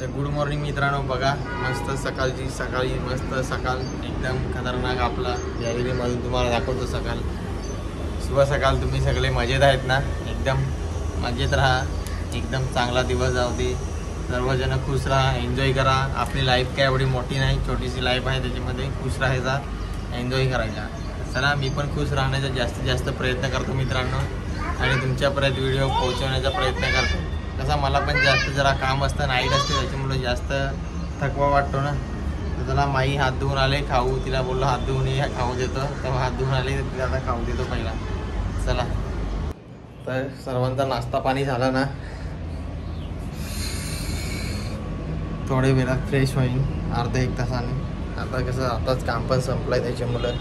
तर good morning मित्रांनो. बघा मस्त सकाळी मस्त सकाळ एकदम खतरनाक आपला गॅलरीमधून तुम्हाला दाखवतो सकाळ. शुभ सकाळ. तुम्ही सगळे मजेत आहेत ना? एकदम मजेत राहा. एकदम चांगला दिवस जाऊ दे. सर्वजण खुश राहा, एन्जॉय करा. आपली लाईफ काय एवढी मोठी नाही, छोटीशी लाईफ आहे, त्याच्यामध्ये खुश राहायचा, एन्जॉय करायचा. चला मी पण खुश राहण्याचा जास्तीत जास्त प्रयत्न करतो मित्रांनो आणि तुमच्यापर्यंत व्हिडिओ पोहोचवण्याचा प्रयत्न करतो. कसा मला पण जास्त जरा काम असतं, नाईट असते, त्याच्यामुळे जास्त थकवा वाटतो ना. तर त्याला माई हात धुवून आले खाऊ, तिला बोललो हात धुवून ये खाऊ देतो, तेव्हा हात धुवून आले तर तिला आता खाऊ देतो पहिला. चला तर सर्वांचा नाश्ता पाणी झाला ना, थोडे वेळात फ्रेश होईन अर्धा एक तासाने. आता कसं आताच काम पण संपलं आहे, त्याच्यामुळं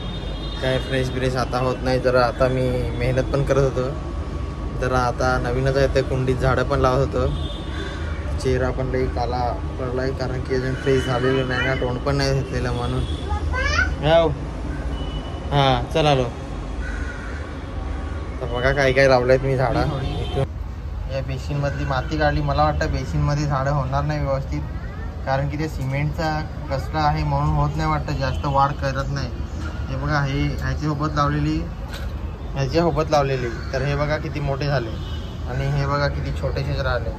काय फ्रेश आता होत नाही. जरा आता मी मेहनत पण करत होतो, जरा आता नवीनच आहे, तर कुंडीत झाडं पण लावत होतो. चेहरा पण लई काला पडला आहे, कारण की अजून फ्रेश झालेलं नाही ना, तोंड पण नाही घेतलेलं म्हणून. हां चल आलो. तर बघा काय लावलं आहेत मी झाडं. या बेसिनमधली माती काढली. मला वाटतं बेसिनमध्ये झाडं होणार नाही व्यवस्थित, कारण की ते सिमेंटचा कचरा आहे म्हणून होत नाही वाटतं, जास्त वाढ करत नाही. हे बघा हे ह्याच्यासोबत लावलेली तर हे बघा किती मोठे झाले आणि हे बघा किती छोटेसेच राहिले.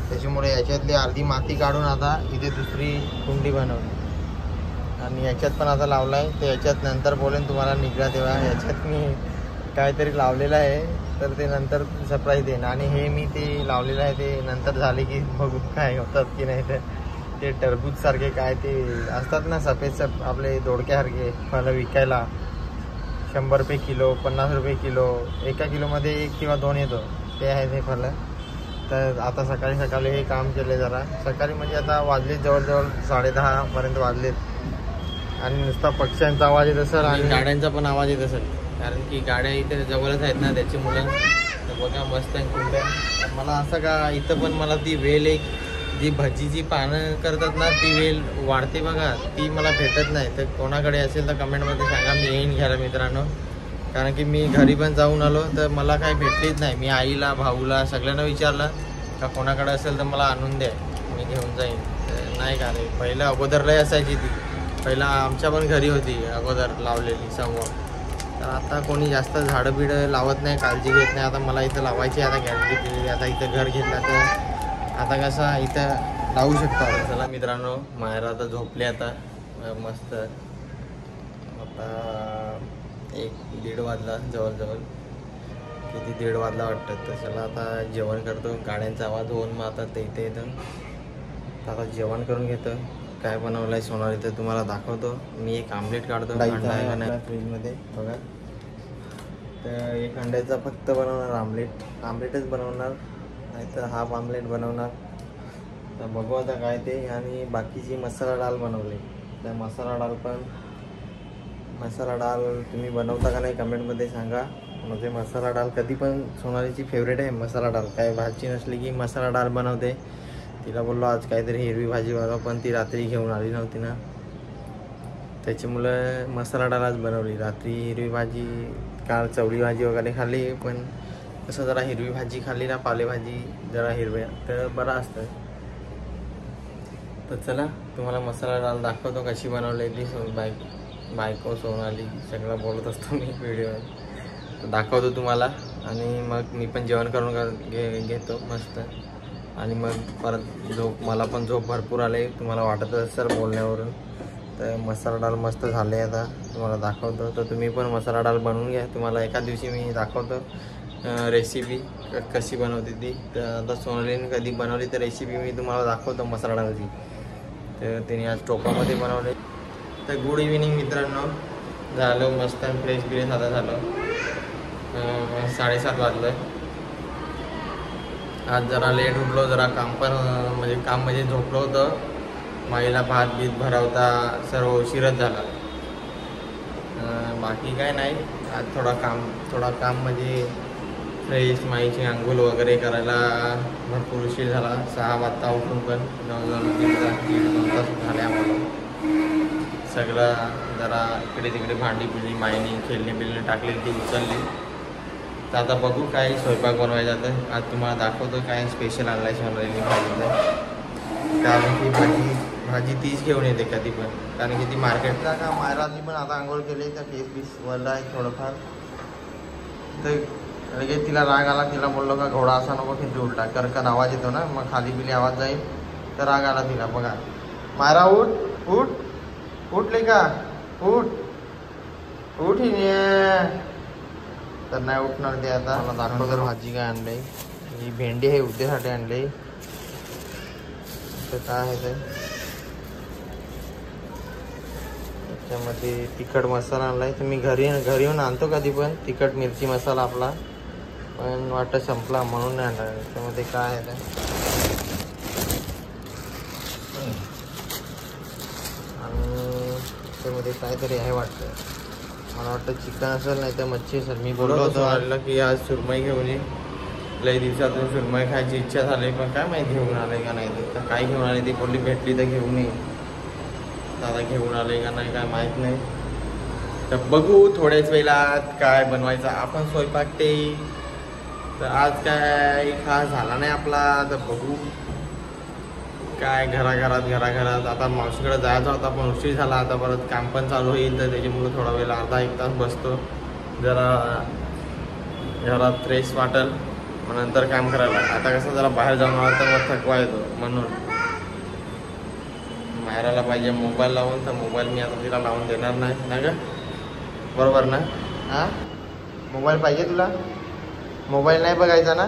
त्याच्यामुळे याच्यातली अर्धी माती काढून आता इथे दुसरी कुंडी बनवली आणि याच्यात पण आता लावला आहे. तर याच्यात नंतर बोलेन तुम्हाला निघला तेव्हा. याच्यात मी काहीतरी लावलेलं आहे, तर ते नंतर सरप्राईज देईन. आणि हे मी ते लावलेलं आहे ते नंतर झाले की बघू काय होतात की नाही. तर ते टरबूज सारखे काय ते असतात ना, सफेद आपले दोडक्यासारखे फळं विकायला 100 रुपये किलो, 50 रुपये किलो, एका किलोमध्ये 1 किंवा 2 येतो, ते आहे ते फळं. तर आता सकाळी हे काम केले. जरा सकाळी म्हणजे आता वाजले जवळजवळ 10:30 वाजलेत आणि नुसता पक्ष्यांचा आवाज येत असेल आणि गाड्यांचा पण आवाज येत असेल, कारण की गाड्या इथे जवळच आहेत ना, त्याच्यामुळं. तर बघा मस्त आहे कुंड्या. मला असं का इथं पण मला ती वेल एक जी भजीची पानं करतात ना, ती वेल वाढते बघा, ती मला भेटत नाही. तर कोणाकडे असेल तर कमेंटमध्ये सांगा, मी येईन घ्यायला मित्रांनो. कारण की मी घरी पण जाऊन आलो तर मला काही भेटलीच नाही. मी आईला भाऊला सगळ्यांना विचारलं का कोणाकडे असेल तर मला आणून द्या, मी घेऊन जाईन. तर नाही का रे, पहिलं अगोदरलाही असायची ती, पहिला आमच्या पण घरी होती अगोदर लावलेली समोर. तर आता कोणी जास्त झाडं बिडं लावत नाही, काळजी घेत नाही. आता मला इथं लावायची, आता गॅलरी केलेली, आता इथं घर घेतलं तर आता कसं इथं लावू शकतो. चला मित्रांनो, मायरा आता झोपली आता मस्त. आता 1-1:30 वाजला जवळजवळ, किती 1:30 वाजला वाटतं. तर चला आता जेवण करतो. गाड्यांचा आवाज होऊन मग आता ते इथे येतं. आता जेवण करून घेतो. काय बनवलं आहे सोनाली तर तुम्हाला दाखवतो. मी एक आमलेट काढतो, अंडा आहे का नाही फ्रीजमध्ये बघा. तर एक अंड्याचा फक्त बनवणार आमलेटच बनवणार, नाही तर हाफ आमलेट बनवणार. तर बघू आता काय ते. आणि बाकीची मसाला डाळ बनवली. तर मसाला डाळ तुम्ही बनवता का नाही कमेंटमध्ये सांगा. म्हणजे मसाला डाळ कधी पण सोनालीची फेवरेट आहे मसाला डाळ. काय भाजी नसली की मसाला डाळ बनवते. तिला बोललो आज काहीतरी हिरवी भाजी बनव, पण ती रात्री घेऊन आली नव्हती ना, त्याच्यामुळं मसाला डाळ आज बनवली. रात्री हिरवी भाजी, काल चवळी भाजी वगैरे खाल्ली, पण कसं जरा हिरवी भाजी खाल्ली ना, पालेभाजी जरा हिरव्या, तर बरं असतं. तर चला तुम्हाला मसाला डाळ दाखवतो कशी बनवलेली. बायको सोनाली सगळं बोलत असतो मी व्हिडिओ, दाखवतो तुम्हाला. आणि मग मी पण जेवण करून घेतो मस्त. आणि मग परत मला पण झोप भरपूर आले, तुम्हाला वाटत असेल बोलण्यावरून. तर मसाला डाळ मस्त झाले, आता तुम्हाला दाखवतो. तर तुम्ही पण मसाला डाळ बनवून घ्या. तुम्हाला एका दिवशी मी दाखवतो रेसिपी कशी बनवते ती. तर आता सोनालीने कधी बनवली तर रेसिपी मी तुम्हाला दाखवतो मसाला डाळची. तर तिने आज टोपामध्ये बनवले. तर गुड इव्हिनिंग मित्रांनो. झालं मस्त फ्रेश आता झालं. 7:30 वाजलं. आज जरा लेट उठलो, जरा काम म्हणजे झोपलो होतं. माईला भात बीत भरवता सर्व उशीरच झाला. बाकी काय नाही. आज थोडा काम म्हणजे फ्रेश माईची आंघोळ वगैरे करायला भरपूर उशीर झाला. 6 वाजता उठून पण जवळजवळ 1.5 तास झाले आम्हाला. सगळं जरा इकडे तिकडे भांडी पिळली, माईने खेळणी टाकली, ती उचलली. तर आता बघू काय स्वयंपाक बनवायचा. तर आज तुम्हाला दाखवतो काय स्पेशल आणलाय सोनालीने भाजीचं. कारण की भाजी तीच घेऊन येते कधी पण, कारण की ती मार्केटला का मायरानी पण आता आंघोळ केली तर केस बीस वरला आहे थोडंफार. तर लगेच तिला राग आला, तिला बोललो का घोडा असा नको खिंचू उलटा, करकन आवाज येतो ना, मग खाली बिली आवाज जाईल, तर राग आला तिला. बघा मायरा उठ उठ उठले का, उठ उठ तर नाही उठणार ते. आता मला दाखवतो भाजी काय आणलंय. ही भेंडी आहे उद्यासाठी आणली. तर काय आहे ते, त्याच्यामध्ये तिखट मसाला आणलाय. तर मी घरी येऊन आणतो कधी पण तिखट मिरची मसाला आपला, पण वाटतं संपला म्हणून नाही आणला. त्यामध्ये काय आहे ते, आणि त्यामध्ये काहीतरी आहे वाटतं, मला वाटतं चिकन असेल नाही तर मच्छी असेल. मी बोललो होतो आलेला की आज सुरमई घेऊन ये, लई दिवसातून सुरमई खायची इच्छा झाली, पण काय माहिती घेऊन आले का नाही. तर काय घेऊन आले ती बोलली भेटली तर घेऊन ये. दादा घेऊन आले का नाही काय माहीत नाही. तर बघू थोड्याच वेळात काय बनवायचं आपण स्वयंपाक ते. तर आज काय खास झाला नाही आपला, तर बघू काय घराघरात. आता मावशीकडे जायचा होता पण उशीर झाला, आता परत काम पण चालू होईल, तर त्याच्यामुळे थोडा वेळ अर्धा एक तास बसतो जरा घरात फ्रेश वाटेल, मग नंतर काम करायला. आता कसं जरा बाहेर जाऊन आला तर मग थकवा येतो, म्हणून मायराला पाहिजे मोबाईल लावून, तर मोबाईल मी आता तिला लावून देणार नाही ना ग, बरोबर ना. हां मोबाईल पाहिजे तुला, मोबाईल नाही बघायचा ना.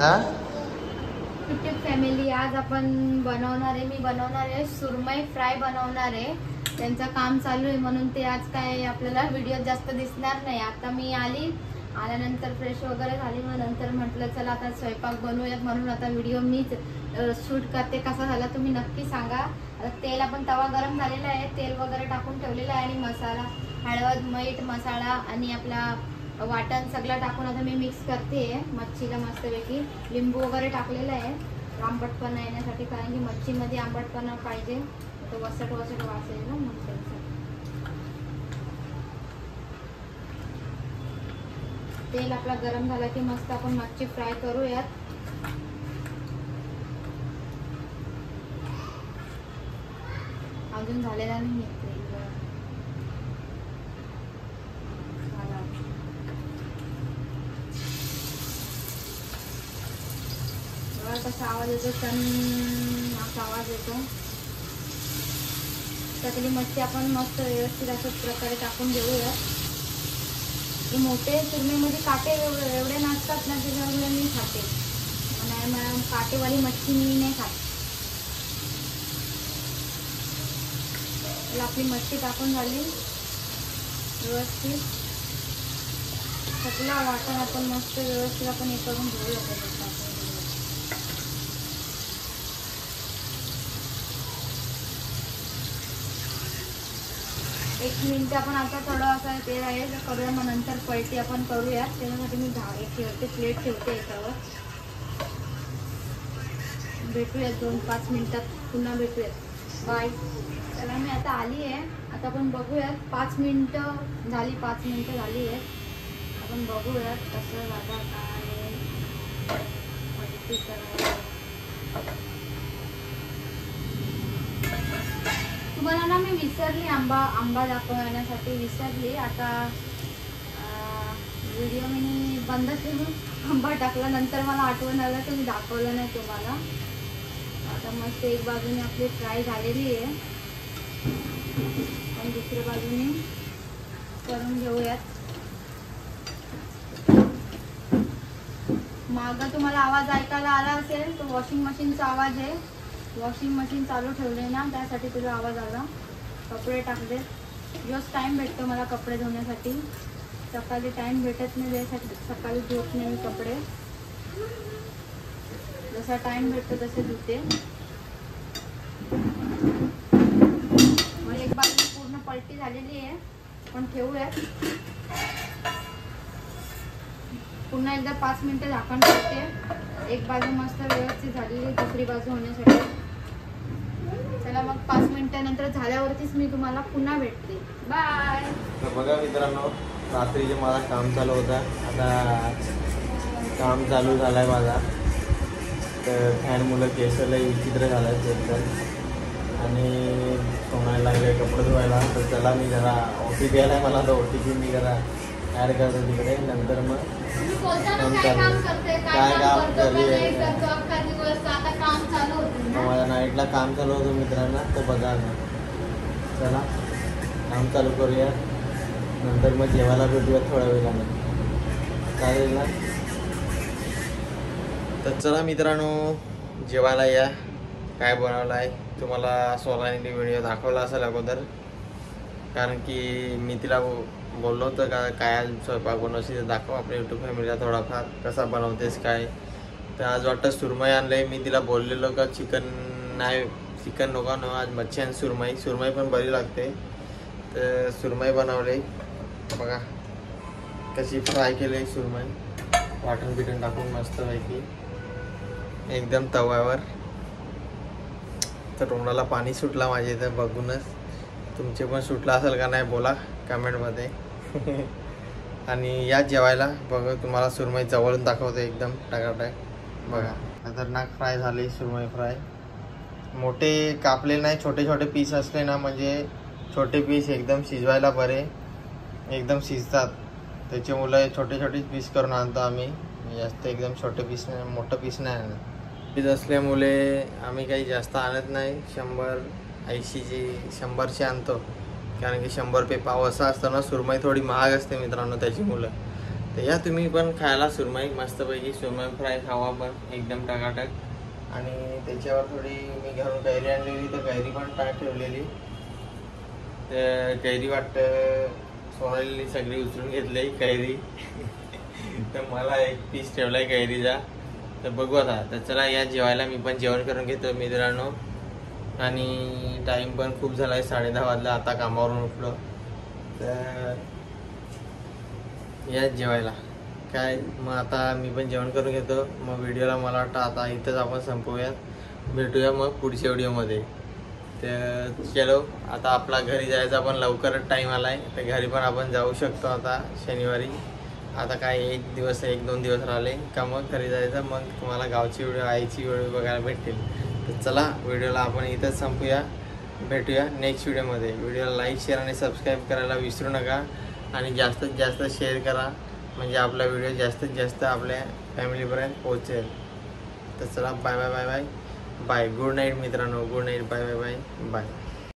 हां युट्यूब फॅमिली, आज आपण मी बनवणार आहे सुरमई फ्राय बनवणार आहे. त्यांचं काम चालू आहे म्हणून ते आज काय आपल्याला व्हिडिओ जास्त दिसणार नाही. आता मी आल्यानंतर फ्रेश वगैरे झाली, मग नंतर म्हटलं चला आता स्वयंपाक बनवूयात, म्हणून आता व्हिडिओ मीच शूट करते. कसा झाला तुम्ही नक्की सांगा. आता तेल आपण तवा गरम झालेला आहे, तेल वगैरे टाकून ठेवलेला आहे, आणि मसाला हळद मीठ मसाला आणि आपला वाटण सगळं टाकून आता मी मिक्स करते मच्छीला मस्तपैकी. लिंबू वगैरे टाकलेलं आहे आंबटपणा येण्यासाठी, कारण की मच्छीमध्ये आंबटपणा पाहिजे, तो वसट वास येईल ना मग त्याचं. तेल आपला गरम झाला की मस्त आपण मच्छी फ्राय करूयात. अजून झालेला नाही कसा आवाज येतो, असा आवाज येतो. त्यातली मच्छी आपण मस्त व्यवस्थित अशाच प्रकारे टाकून घेऊया. मोठे सुरमईमध्ये काटे एवढे नसतात ना, त्याच्यामुळे मी खाते, नाही मॅडम काटेवाली मच्छी मी नाही खात. आपली मच्छी टाकून झाली व्यवस्थित, सगळा वाटण आपण मस्त व्यवस्थित आपण हे करून घेऊया. एक मिनिट आपण आता थोडं असं ते आहे करूया, मग नंतर पलटी आपण करूया. त्याच्यासाठी मी ठेवते, प्लेट ठेवते याच्यावर. भेटूयात 2-5 मिनिटात, पुन्हा भेटूयात. बाय. चला मी आता आली आहे, आता आपण बघूयात. 5 मिनिटं झाली आहेत. आपण बघूयात कसं झालं काय. तुम्हाला ना मी विसरली, आंबा दाखवण्यासाठी विसरली. आता व्हिडिओ मी बंद करून आंबा टाकला, नंतर मला आठवण आलं तर मी दाखवलं नाही तुम्हाला. आता मस्त एक बाजूने आपली फ्राय झालेली आहे, आणि दुसऱ्या बाजूने करून घेऊयात. मागं तुम्हाला आवाज ऐकायला आला असेल, तो वॉशिंग मशीनचा आवाज आहे. वॉशिंग मशीन चालू ठेवले ना, त्यासाठी तुझा आवाज आला. कपडे टाकले, दिवस टाईम भेटतो मला कपडे धुण्यासाठी, सकाळी टाईम भेटत नाही, त्यासाठी सकाळी धुत नाही मी कपडे. जसा टाईम भेटतो तसे धुते. एक बाजू पूर्ण पलटी झालेली आहे, पण ठेवूयात. पुन्हा एकदा 5 मिनिटं झाकण ठेवते. एक बाजू मस्त व्यवस्थित झालेली, दुसरी बाजू होण्यासाठी. चला मग 5 मिनिटानंतर झाल्यावरतीच मी तुम्हाला पुन्हा भेटते. बाय. तर बघा मित्रांनो, रात्रीचे मला काम चालू होतं, आता काम चालू झालंय माझा. तर फॅनमुलं केसलंही विचित्र झालं एकदम आणि सोनायला लागले कपडे धुवायला. तर त्याला मी जरा OTP आला आहे मला, तर OTP मी जरा ॲड करतो तिकडे. नंतर मग काय काम माझ्या नाईटला काम चालू होतं मित्रांना. तर बघा ना, चला काम चालू करूया. नंतर मग जेवायला भेटूया थोड्या वेळाने, चालेल ना? तर चला मित्रांनो, जेवायला या. काय बनवलं आहे तुम्हाला सोनालीने व्हिडिओ दाखवला असेल अगोदर, कारण की मी तिला बोललो होतं का काय स्वयंपाक बनवशील तर दाखव आपल्या यूट्यूब फॅमिलीला थोडाफार कसा बनवतेस काय. तर आज वाटतं सुरमई आणलं आहे. मी तिला बोललेलो का चिकन नाही, चिकन नको न, आज मच्छी आणि सुरमई पण बरी लागते. तर सुरमई बनवले बघा, कशी फ्राय केली सुरमई वाटण बिटण टाकून मस्तपैकी एकदम तव्यावर. तर तोंडाला पाणी सुटला माझ्या इथं बघूनच. तुमचे पण सुटला असेल का नाही बोला कमेंटमध्ये. आणि या जेवायला बघा, तुम्हाला सुरमई जवळून दाखवतो एकदम टाकाटाक. बघा खतरनाक फ्राय झाली सुरमई फ्राय. मोठे कापले नाही, छोटे छोटे पीस असले ना म्हणजे छोटे पीस एकदम शिजवायला बरे, एकदम शिजतात. त्याच्यामुळे छोटे छोटे पीस करून आणतो आम्ही, जास्त एकदम छोटे पीस नाही, मोठं पीस नाही आणत. पीस असल्यामुळे आम्ही काही जास्त आणत नाही. 100-80ची आणतो, कारण की 100 रुपये पाव असा असतो ना. सुरमई थोडी महाग असते मित्रांनो त्याच्यामुळं. तर या तुम्ही पण खायला सुरमई, मस्तपैकी सुरमई फ्राय खावा पण एकदम टकाटक. आणि त्याच्यावर थोडी मी घरून कैरी आणलेली, तर कैरी पण टाक ठेवलेली. तर कैरी वाटतं सोनालीने सगळी उचलून घेतली कैरी. तर मला एक पीस ठेवलाय कैरीचा. तर बघू आता. तर चला या जेवायला, मी पण जेवण करून घेतो मित्रांनो. आणि टाईम पण खूप झाला आहे, 10:30 वाजला आता कामावरून उठलो. तर या जेवायला काय मग आता मी पण जेवण करून घेतो. मग व्हिडिओला मला वाटतं आता इथंच आपण संपवूयात, भेटूया मग पुढच्या व्हिडिओमध्ये. तर चलो आता आपला घरी जायचा पण लवकरच टाईम आला आहे. तर घरी पण आपण जाऊ शकतो आता शनिवारी. आता काय 1-2 दिवस राहिले का मग घरी जायचं. मग तुम्हाला गावची व्हिडिओ, आईची व्हिडिओ बघायला भेटतील. तर चला व्हिडिओला आपण इथंच संपूया, भेटूया नेक्स्ट व्हिडिओमध्ये. व्हिडिओला लाईक, शेअर आणि सबस्क्राईब करायला विसरू नका. आणि जास्तीत जास्त शेअर करा, म्हणजे आपला व्हिडिओ जास्तीत जास्त आपल्या फॅमिलीपर्यंत पोहोचेल. तर चला bye bye bye bye bye. Good night मित्रांनो, good night, bye bye bye bye.